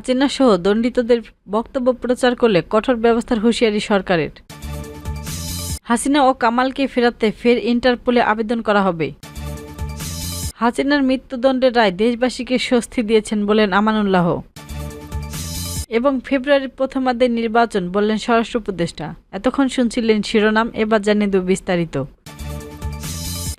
হাসিনা সহ দণ্ডিতদের বক্তব্য প্রচার করলে কঠোর ব্যবস্থার হুঁশিয়ারি সরকারের। হাসিনা ও কামালকে ফেরাতে ফের ইন্টারপোলে আবেদন করা হবে। হাসিনার মৃত্যুদণ্ডের রায় দেশবাসীকে স্বস্তি দিয়েছেন বলেন আমানুল্লাহ। এবং ফেব্রুয়ারির প্রথমার্ধে নির্বাচন বললেন স্বরাষ্ট্র উপদেষ্টা। এতক্ষণ শুনছিলেন শিরোনাম, এবার জানিয়ে দেব বিস্তারিত।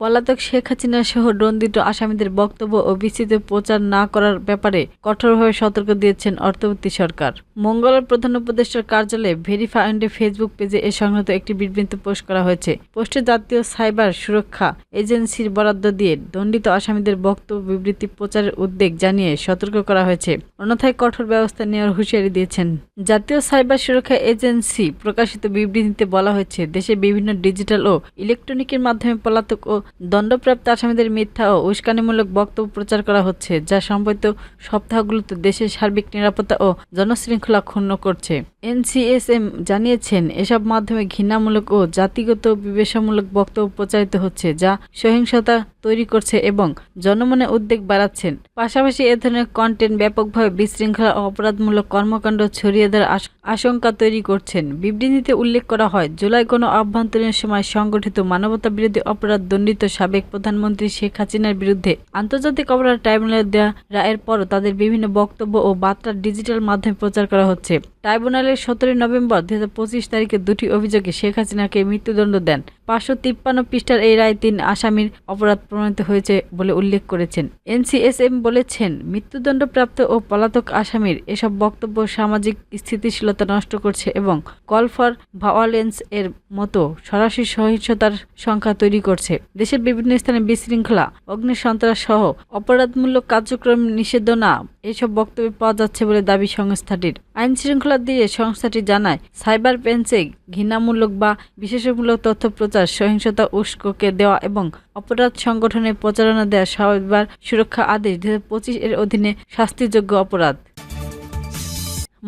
পলাতক শেখ হাসিনা সহ দণ্ডিত আসামিদের বক্তব্য ও বিস্তৃত প্রচার না করার ব্যাপারে কঠোরভাবে সতর্ক দিয়েছেন অন্তর্বর্তী সরকার। মঙ্গলবার প্রধান উপদেষ্টার কার্যালয়ে ভেরিফাইন্ডের ফেসবুক পেজে এ সংক্রান্ত একটি বিবৃতি পোস্ট করা হয়েছে। পোস্টে জাতীয় সাইবার সুরক্ষা এজেন্সির বরাদ্দ দিয়ে দণ্ডিত আসামিদের বক্তব্য বিবৃতি প্রচারের উদ্বেগ জানিয়ে সতর্ক করা হয়েছে, অন্যথায় কঠোর ব্যবস্থা নেওয়ার হুঁশিয়ারি দিয়েছেন। জাতীয় সাইবার সুরক্ষা এজেন্সি প্রকাশিত বিবৃতিতে বলা হয়েছে, দেশে বিভিন্ন ডিজিটাল ও ইলেকট্রনিকের মাধ্যমে পলাতক ও দণ্ডপ্রাপ্ত আসামিদের মিথ্যা ও উস্কানিমূলক বক্তব্য প্রচার করা হচ্ছে, যা সম্প্রতি সপ্তাহগুলোতে দেশের সার্বিক নিরাপত্তা ও জনশৃঙ্খলা ক্ষুণ্ণ করছে। এনসিএসএম জানিয়েছেন, এসব মাধ্যমে ঘৃণামূলক ও জাতিগত বিদ্বেষমূলক বক্তব্য প্রচারিত হচ্ছে, যা সহিংসতা তৈরি করছে এবং জনমনে উদ্বেগ বাড়াচ্ছেন। পাশাপাশি এ ধরনের কন্টেন্ট ব্যাপকভাবে বিশৃঙ্খলা ও অপরাধমূলক কর্মকাণ্ড ছড়িয়ে দেওয়ার আশঙ্কা তৈরি করছেন। বিবৃতিতে উল্লেখ করা হয়, জুলাই গণ অভ্যুত্থানের সময় সংগঠিত মানবতাবিরোধী অপরাধ দণ্ডিত সাবেক প্রধানমন্ত্রী শেখ হাসিনার বিরুদ্ধে আন্তর্জাতিক অপরাধ ট্রাইব্যুনালে দেওয়া রায়ের পরও তাদের বিভিন্ন বক্তব্য ও বার্তা ডিজিটাল মাধ্যমে প্রচার করা হচ্ছে। ট্রাইব্যুনালের 17 নভেম্বর 2025 তারিখে দুটি অভিযোগে শেখ হাসিনাকে মৃত্যুদণ্ড দেন। 553 পৃষ্ঠার এই রায় 3 আসামির অপরাধ প্রমাণিত হয়েছে বলে উল্লেখ করেছেন। এনসিএসএম বলেছেন, মৃত্যুদণ্ডপ্রাপ্ত ও পলাতক আসামির এসব বক্তব্য সামাজিক স্থিতিশীলতা নষ্ট করছে এবং কল ফর ভায়োলেন্স এর মতো সরাসরি সহিংসতার সংখ্যা তৈরি করছে। দেশের বিভিন্ন স্থানে বিশৃঙ্খলা, অগ্নিসন্ত্রাস সহ অপরাধমূলক কার্যক্রম নিষেধনা এসব বক্তব্য পাওয়া যাচ্ছে বলে দাবি সংস্থাটির। আইন শৃঙ্খলা দিয়ে সংস্থাটি জানায়, সাইবার পেন্সে ঘৃণামূলক বা বিশেষমূলক তথ্য প্রচার, সহিংসতা উস্কে দেওয়া এবং অপরাধ সংগঠনে প্রচারণা দেওয়া সাইবার সুরক্ষা আদেশ 2025 এর অধীনে শাস্তিযোগ্য অপরাধ।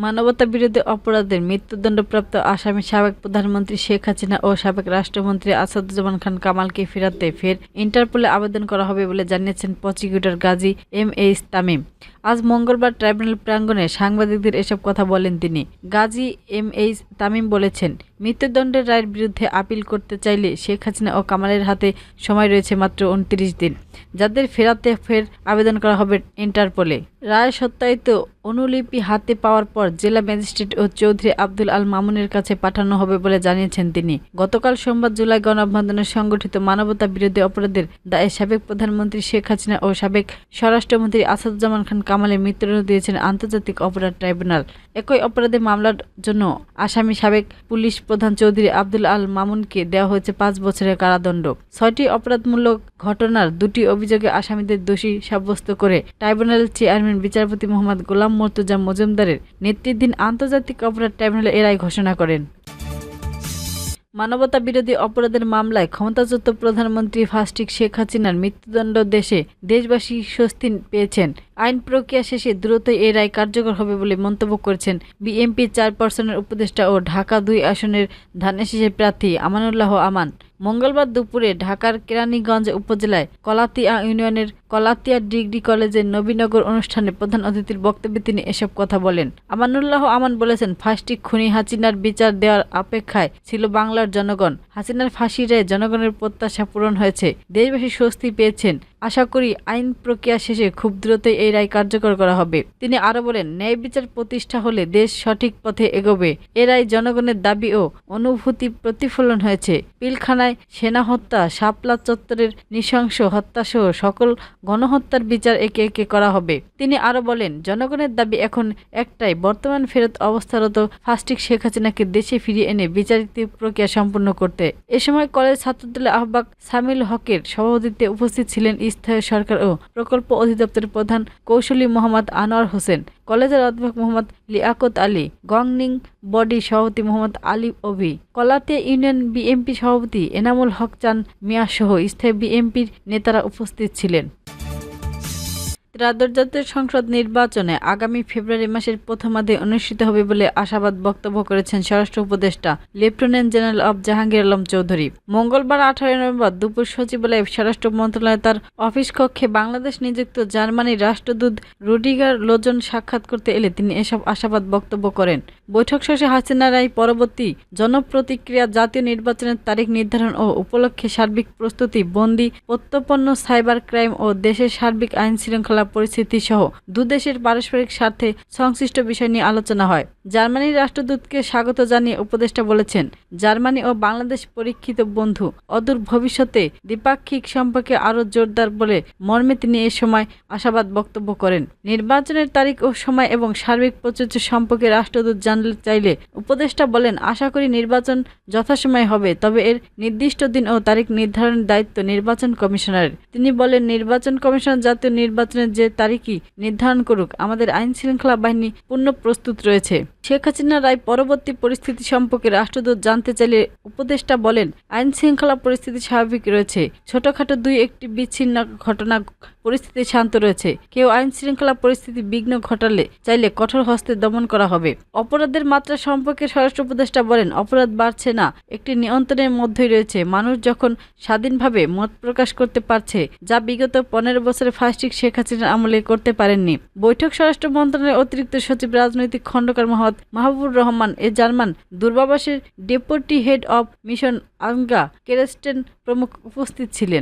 মানবতা বিরোধী অপরাধের মৃত্যুদণ্ডপ্রাপ্ত আসামি সাবেক প্রধানমন্ত্রী শেখ হাসিনা ও সাবেক রাষ্ট্রমন্ত্রী আসাদুজ্জামান খান কামালকে ফেরাতে ফের ইন্টারপোলে আবেদন করা হবে বলে জানিয়েছেন প্রসিকিউটর গাজী এম.এইচ তামিম। আজ মঙ্গলবার ট্রাইব্যুনাল প্রাঙ্গণে সাংবাদিকদের এসব কথা বলেন তিনি। গাজী এম.এইচ তামিম বলেছেন, মৃত্যুদণ্ডের রায়ের বিরুদ্ধে আপিল করতে চাইলে শেখ হাসিনা ও কামালের হাতে সময় রয়েছে মাত্র 29 দিন, যাদের ফেরাতে ফের আবেদন করা হবে ইন্টারপোলে। রায় সত্যায়িত অনুলিপি হাতে পাওয়ার পর জেলা ম্যাজিস্ট্রেট ও চৌধুরী আব্দুল আল মামুনের কাছে পাঠানো হবে বলে জানিয়েছেন তিনি। গতকাল সোমবার জুলাই গণঅভ্যুত্থানে সংগঠিত মানবতা বিরোধী অপরাধের দায়ে সাবেক প্রধানমন্ত্রী শেখ হাসিনা ও সাবেক স্বরাষ্ট্রমন্ত্রী আসাদুজ্জামান খান কামালের মৃত্যুদণ্ড দিয়েছেন আন্তর্জাতিক অপরাধ ট্রাইব্যুনাল। একই অপরাধে মামলার জন্য আসামি সাবেক পুলিশ প্রধান চৌধুরী আব্দুল আল মামুনকে দেওয়া হয়েছে 5 বছরের কারাদণ্ড। 6টি অপরাধমূলক ঘটনার 2টি অভিযোগে আসামিদের দোষী সাব্যস্ত করে ট্রাইব্যুনালের চেয়ারম্যান বিচারপতি মোহাম্মদ গোলাম মর্তুজা মজুমদারের নেতৃত্বাধীন আন্তর্জাতিক অপরাধ ট্রাইব্যুনাল এ রায় ঘোষণা করেন। মানবতা বিরোধী অপরাধের মামলায় ক্ষমতাচ্যুত প্রধানমন্ত্রী ফাঁসিক শেখ হাসিনার মৃত্যুদণ্ড দেশবাসী স্বস্তি পেয়েছেন। আইন প্রক্রিয়া শেষে দ্রুতই এই রায় কার্যকর হবে বলে মন্তব্য করেছেন বিএনপি চেয়ারপারসনের উপদেষ্টা ও ঢাকা 2 আসনের ধানেশীষের প্রার্থী আমানুল্লাহ আমান। মঙ্গলবার দুপুরে ঢাকার কেরানীগঞ্জ উপজেলায় কলাতিয়া ইউনিয়নের কলাতিয়া ডিগ্রি কলেজের নবীনগর অনুষ্ঠানে প্রধান অতিথির বক্তব্যে তিনি এসব কথা বলেন। আমানুল্লাহ আমান বলেছেন, ফাঁসিক খুনি হাসিনার বিচার দেওয়ার অপেক্ষায় ছিল বাংলার জনগণ। হাসিনার ফাঁসির রায়ে জনগণের প্রত্যাশা পূরণ হয়েছে, দেশবাসী স্বস্তি পেয়েছেন। আশা করি আইন প্রক্রিয়া শেষে খুব দ্রুতই এই রায় কার্যকর করা হবে। তিনি আরো বলেন, ন্যায় বিচার প্রতিষ্ঠা হলে দেশ সঠিক পথে এগোবে। এ রায় জনগণের দাবি ও অনুভূতি প্রতিফলন হয়েছে। পিলখানায় সেনা হত্যা, শাপলা চত্বরের নৃশংস হত্যাসহ সকল গণহত্যার বিচার একে একে করা হবে। তিনি আরো বলেন, জনগণের দাবি এখন একটাই, বর্তমান ফেরত অবস্থারত ফাঁসিক শেখ হাসিনাকে দেশে ফিরিয়ে এনে বিচারিক প্রক্রিয়া সম্পন্ন করতে। এ সময় কলেজ ছাত্রদলের আহ্বায়ক সামিল হকের সভাপতিত্বে উপস্থিত ছিলেন স্থায়ী সরকার ও প্রকল্প অধিদপ্তরের প্রধান কৌশলী মোহাম্মদ আনোয়ার হোসেন, কলেজের অধ্যাপক মোহাম্মদ লিয়াকত আলী, গভর্নিং বডি সভাপতি মোহাম্মদ আলী অভি, কলাতিয়া ইউনিয়ন বিএনপি সভাপতি এনামুল হক চান মিয়া সহ স্থায়ী বিএনপির নেতারা উপস্থিত ছিলেন। ত্রয়োদশ জাতীয় সংসদ নির্বাচনে আগামী ফেব্রুয়ারি মাসের প্রথমার্ধে অনুষ্ঠিত হবে বলে আশাবাদ বক্তব্য করেছেন স্বরাষ্ট্র উপদেষ্টা lieutenant general of Jahangir Alam Chowdhury. মঙ্গলবার 18 নভেম্বর দুপুর সচিবালয়ে স্বরাষ্ট্র মন্ত্রণালয়ে তার অফিস কক্ষে বাংলাদেশ নিযুক্ত জার্মানির রাষ্ট্রদূত রুডিগার লোজন সাক্ষাৎ করতে এলে তিনি এসব আশাবাদ বক্তব্য করেন। বৈঠক শেষে হাসিনা রায় পরবর্তী জনপ্রতিক্রিয়া, জাতীয় নির্বাচনের তারিখ নির্ধারণ ও উপলক্ষে সার্বিক প্রস্তুতি, বন্দী প্রত্যর্পণ, সাইবার ক্রাইম ও দেশের সার্বিক আইন শৃঙ্খলা পরিস্থিতি সহ দুদেশের পারস্পরিক স্বার্থে সংশ্লিষ্ট বিষয় নিয়ে আলোচনা হয়। জার্মানির রাষ্ট্রদূতকে স্বাগত জানিয়ে উপদেষ্টা বলেছেন, জার্মানি ও বাংলাদেশ পরীক্ষিত বন্ধু, অদূর ভবিষ্যতে দ্বিপাক্ষিক সম্পর্কে আরও জোরদার বলে মর্মে তিনি এ সময় আশাবাদ বক্তব্য করেন। নির্বাচনের তারিখ ও সময় এবং সার্বিক প্রযোজ্য সম্পর্কে রাষ্ট্রদূত জানতে চাইলে উপদেষ্টা বলেন, আশা করি নির্বাচন যথাসময়ে হবে, তবে এর নির্দিষ্ট দিন ও তারিখ নির্ধারণের দায়িত্ব নির্বাচন কমিশনারের। তিনি বলেন, নির্বাচন কমিশন জাতীয় নির্বাচনের যে তারিখই নির্ধারণ করুক, আমাদের আইন শৃঙ্খলা বাহিনী পূর্ণ প্রস্তুত রয়েছে। শেখ হাসিনা রায় পরবর্তী পরিস্থিতি সম্পর্কে রাষ্ট্রদূত জানতে চাইলে উপদেষ্টা বলেন, আইন শৃঙ্খলা পরিস্থিতি স্বাভাবিক রয়েছে। ছোটখাটো একটি বিচ্ছিন্ন ঘটনা পরিস্থিতি শান্ত রয়েছে। কেউ আইন শৃঙ্খলা পরিস্থিতি বিঘ্ন ঘটালে চাইলে কঠোর হস্তে দমন করা হবে। অপরাধের মাত্রা সম্পর্কে স্বরাষ্ট্র উপদেষ্টা বলেন, অপরাধ বাড়ছে না, একটি নিয়ন্ত্রণের মধ্যেই রয়েছে। মানুষ যখন স্বাধীনভাবে মত প্রকাশ করতে পারছে, যা বিগত 15 বছরে ফাঁসিক শেখ হাসিনার আমলে করতে পারেননি। বৈঠক স্বরাষ্ট্র মন্ত্রণালয়ের অতিরিক্ত সচিব রাজনৈতিক খণ্ডকার মাহবুবুর রহমান, জার্মান দূতাবাসের ডেপুটি হেড অব মিশন আঙ্গা কেরেস্টেন প্রমুখ উপস্থিত ছিলেন।